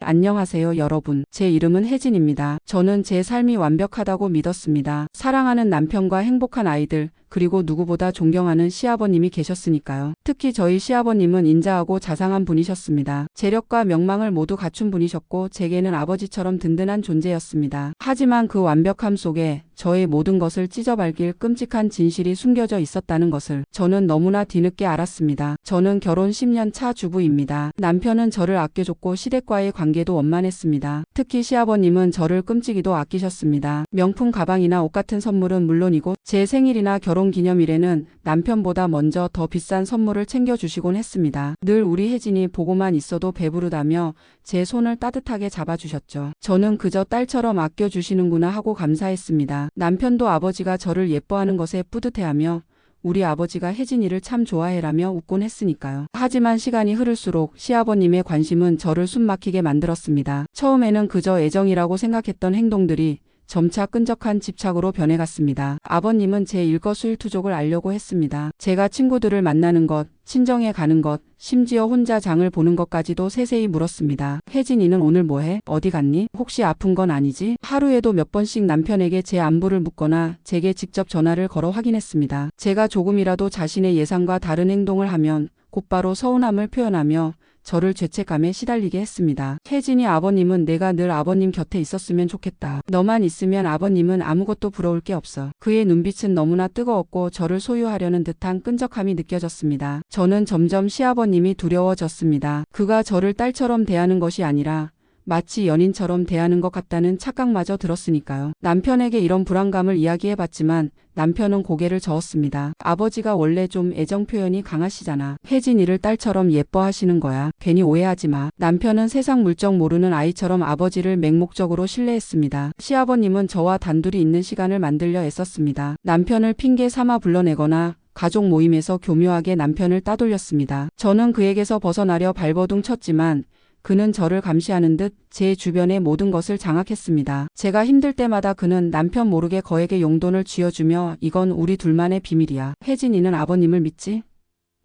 안녕하세요, 여러분. 제 이름은 혜진입니다. 저는 제 삶이 완벽하다고 믿었습니다. 사랑하는 남편과 행복한 아이들, 그리고 누구보다 존경하는 시아버님이 계셨으니까요. 특히 저희 시아버님은 인자하고 자상한 분이셨습니다. 재력과 명망을 모두 갖춘 분이셨고 제게는 아버지처럼 든든한 존재였습니다. 하지만 그 완벽함 속에 저의 모든 것을 찢어밟길 끔찍한 진실이 숨겨져 있었다는 것을 저는 너무나 뒤늦게 알았습니다. 저는 결혼 10년 차 주부입니다. 남편은 저를 아껴줬고 시댁과의 관계도 원만했습니다. 특히 시아버님은 저를 끔찍이도 아끼셨습니다. 명품 가방이나 옷 같은 선물은 물론이고 제 생일이나 결혼 기념일에는 남편보다 먼저 더 비싼 선물을 챙겨주시곤 했습니다. 늘 우리 혜진이 보고만 있어도 배부르다며 제 손을 따뜻하게 잡아주셨죠. 저는 그저 딸처럼 아껴주시는구나 하고 감사했습니다. 남편도 아버지가 저를 예뻐하는 것에 뿌듯해하며 우리 아버지가 혜진이를 참 좋아해라며 웃곤 했으니까요. 하지만 시간이 흐를수록 시아버님의 관심은 저를 숨막히게 만들었습니다. 처음에는 그저 애정이라고 생각했던 행동들이 점차 끈적한 집착으로 변해갔습니다. 아버님은 제 일거수일투족을 알려고 했습니다. 제가 친구들을 만나는 것, 친정에 가는 것, 심지어 혼자 장을 보는 것까지도 세세히 물었습니다. 혜진이는 오늘 뭐해? 어디 갔니? 혹시 아픈 건 아니지? 하루에도 몇 번씩 남편에게 제 안부를 묻거나 제게 직접 전화를 걸어 확인했습니다. 제가 조금이라도 자신의 예상과 다른 행동을 하면 곧바로 서운함을 표현하며 저를 죄책감에 시달리게 했습니다. 혜진이 아버님은 내가 늘 아버님 곁에 있었으면 좋겠다. 너만 있으면 아버님은 아무것도 부러울 게 없어. 그의 눈빛은 너무나 뜨거웠고 저를 소유하려는 듯한 끈적함이 느껴졌습니다. 저는 점점 시아버님이 두려워졌습니다. 그가 저를 딸처럼 대하는 것이 아니라 마치 연인처럼 대하는 것 같다는 착각마저 들었으니까요. 남편에게 이런 불안감을 이야기해봤지만 남편은 고개를 저었습니다. 아버지가 원래 좀 애정 표현이 강하시잖아. 혜진이를 딸처럼 예뻐하시는 거야. 괜히 오해하지 마. 남편은 세상 물정 모르는 아이처럼 아버지를 맹목적으로 신뢰했습니다. 시아버님은 저와 단둘이 있는 시간을 만들려 애썼습니다. 남편을 핑계 삼아 불러내거나 가족 모임에서 교묘하게 남편을 따돌렸습니다. 저는 그에게서 벗어나려 발버둥 쳤지만 그는 저를 감시하는 듯 제 주변의 모든 것을 장악했습니다. 제가 힘들 때마다 그는 남편 모르게 거액의 용돈을 쥐어주며 이건 우리 둘만의 비밀이야. 혜진이는 아버님을 믿지?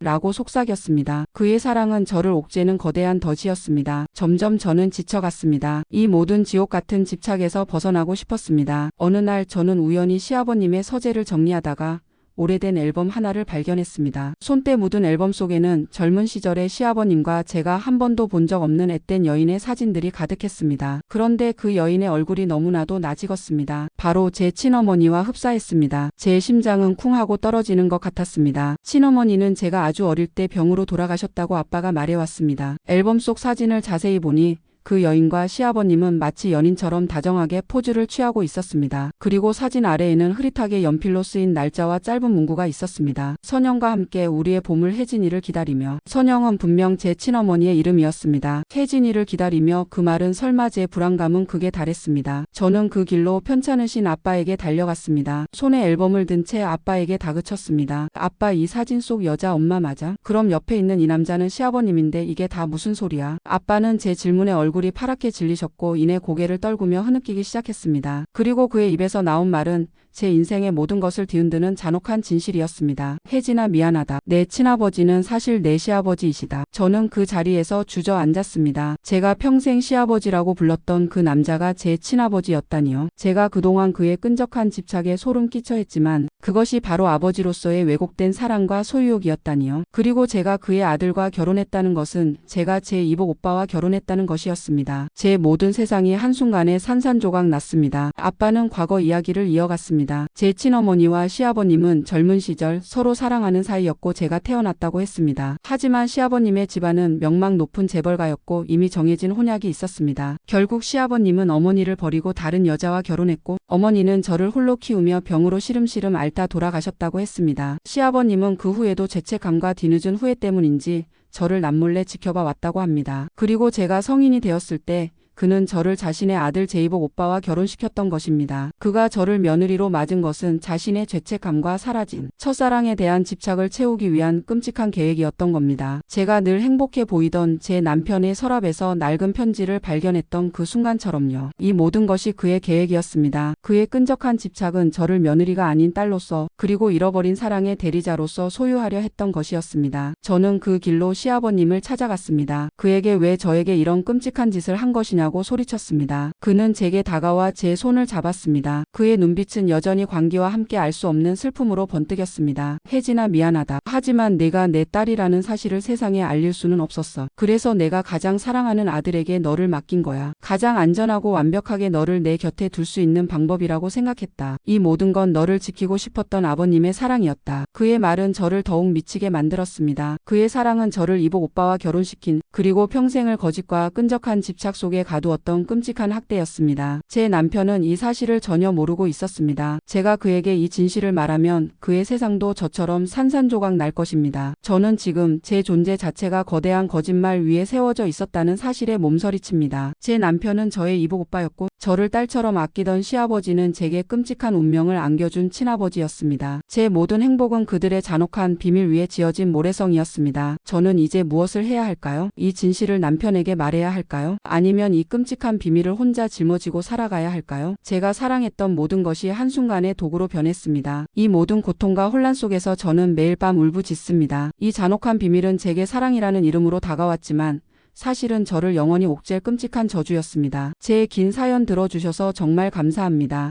라고 속삭였습니다. 그의 사랑은 저를 옥죄는 거대한 덫이었습니다. 점점 저는 지쳐갔습니다. 이 모든 지옥 같은 집착에서 벗어나고 싶었습니다. 어느 날 저는 우연히 시아버님의 서재를 정리하다가 오래된 앨범 하나를 발견했습니다. 손때 묻은 앨범 속에는 젊은 시절의 시아버님과 제가 한 번도 본 적 없는 앳된 여인의 사진들이 가득했습니다. 그런데 그 여인의 얼굴이 너무나도 낯익었습니다. 바로 제 친어머니와 흡사했습니다. 제 심장은 쿵 하고 떨어지는 것 같았습니다. 친어머니는 제가 아주 어릴 때 병으로 돌아가셨다고 아빠가 말해왔습니다. 앨범 속 사진을 자세히 보니 그 여인과 시아버님은 마치 연인처럼 다정하게 포즈를 취하고 있었습니다. 그리고 사진 아래에는 흐릿하게 연필로 쓰인 날짜와 짧은 문구가 있었습니다. 선영과 함께 우리의 봄을 혜진이를 기다리며. 선영은 분명 제 친어머니의 이름이었습니다. 혜진이를 기다리며 그 말은 설마 제 불안감은 극에 달했습니다. 저는 그 길로 편찮으신 아빠에게 달려갔습니다. 손에 앨범을 든 채 아빠에게 다그쳤습니다. 아빠, 이 사진 속 여자 엄마 맞아? 그럼 옆에 있는 이 남자는 시아버님인데 이게 다 무슨 소리야? 아빠는 제 질문에 얼굴이 파랗게 질리셨고 이내 고개를 떨구며 흐느끼기 시작했습니다. 그리고 그의 입에서 나온 말은 제 인생의 모든 것을 뒤흔드는 잔혹한 진실이었습니다. 혜진아, 미안하다. 내 친아버지는 사실 내 시아버지이시다. 저는 그 자리에서 주저앉았습니다. 제가 평생 시아버지라고 불렀던 그 남자가 제 친아버지였다니요. 제가 그동안 그의 끈적한 집착에 소름 끼쳐 했지만 그것이 바로 아버지로서의 왜곡된 사랑과 소유욕이었다니요. 그리고 제가 그의 아들과 결혼했다는 것은 제가 제 이복 오빠와 결혼했다는 것이었습니다. 제 모든 세상이 한순간에 산산조각 났습니다. 아빠는 과거 이야기를 이어갔습니다. 제 친어머니와 시아버님은 젊은 시절 서로 사랑하는 사이였고 제가 태어났다고 했습니다. 하지만 시아버님의 집안은 명망 높은 재벌가였고 이미 정해진 혼약이 있었습니다. 결국 시아버님은 어머니를 버리고 다른 여자와 결혼했고 어머니는 저를 홀로 키우며 병으로 시름시름 앓다 돌아가셨다고 했습니다. 시아버님은 그 후에도 죄책감과 뒤늦은 후회 때문인지 저를 남몰래 지켜봐 왔다고 합니다. 그리고 제가 성인이 되었을 때 그는 저를 자신의 아들 제이복 오빠와 결혼시켰던 것입니다. 그가 저를 며느리로 맞은 것은 자신의 죄책감과 사라진 첫사랑에 대한 집착을 채우기 위한 끔찍한 계획이었던 겁니다. 제가 늘 행복해 보이던 제 남편의 서랍에서 낡은 편지를 발견했던 그 순간처럼요. 이 모든 것이 그의 계획이었습니다. 그의 끈적한 집착은 저를 며느리가 아닌 딸로서 그리고 잃어버린 사랑의 대리자로서 소유하려 했던 것이었습니다. 저는 그 길로 시아버님을 찾아갔습니다. 그에게 왜 저에게 이런 끔찍한 짓을 한 것이냐고 소리쳤습니다. 그는 제게 다가와 제 손을 잡았습니다. 그의 눈빛은 여전히 광기와 함께 알 수 없는 슬픔으로 번뜩였습니다. 혜진아, 미안하다. 하지만 내가 내 딸이라는 사실을 세상에 알릴 수는 없었어. 그래서 내가 가장 사랑하는 아들에게 너를 맡긴 거야. 가장 안전하고 완벽하게 너를 내 곁에 둘 수 있는 방법이라고 생각했다. 이 모든 건 너를 지키고 싶었던 아버님의 사랑이었다. 그의 말은 저를 더욱 미치게 만들었습니다. 그의 사랑은 저를 이복 오빠와 결혼시킨 그리고 평생을 거짓과 끈적한 집착 속에 가두었던 끔찍한 학대였습니다. 제 남편은 이 사실을 전혀 모르고 있었습니다. 제가 그에게 이 진실을 말하면 그의 세상도 저처럼 산산조각 날 것입니다. 저는 지금 제 존재 자체가 거대한 거짓말 위에 세워져 있었다는 사실에 몸서리칩니다. 제 남편은 저의 이복 오빠였고 저를 딸처럼 아끼던 시아버지는 제게 끔찍한 운명을 안겨준 친아버지였습니다. 제 모든 행복은 그들의 잔혹한 비밀 위에 지어진 모래성이었습니다. 저는 이제 무엇을 해야 할까요? 이 진실을 남편에게 말해야 할까요? 아니면 이 끔찍한 비밀을 혼자 짊어지고 살아가야 할까요? 제가 사랑했던 모든 것이 한순간에 도구로 변했습니다. 이 모든 고통과 혼란 속에서 저는 매일 밤 울부짖습니다. 이 잔혹한 비밀은 제게 사랑이라는 이름으로 다가왔지만 사실은 저를 영원히 옥죄 끔찍한 저주였습니다. 제 긴 사연 들어주셔서 정말 감사합니다.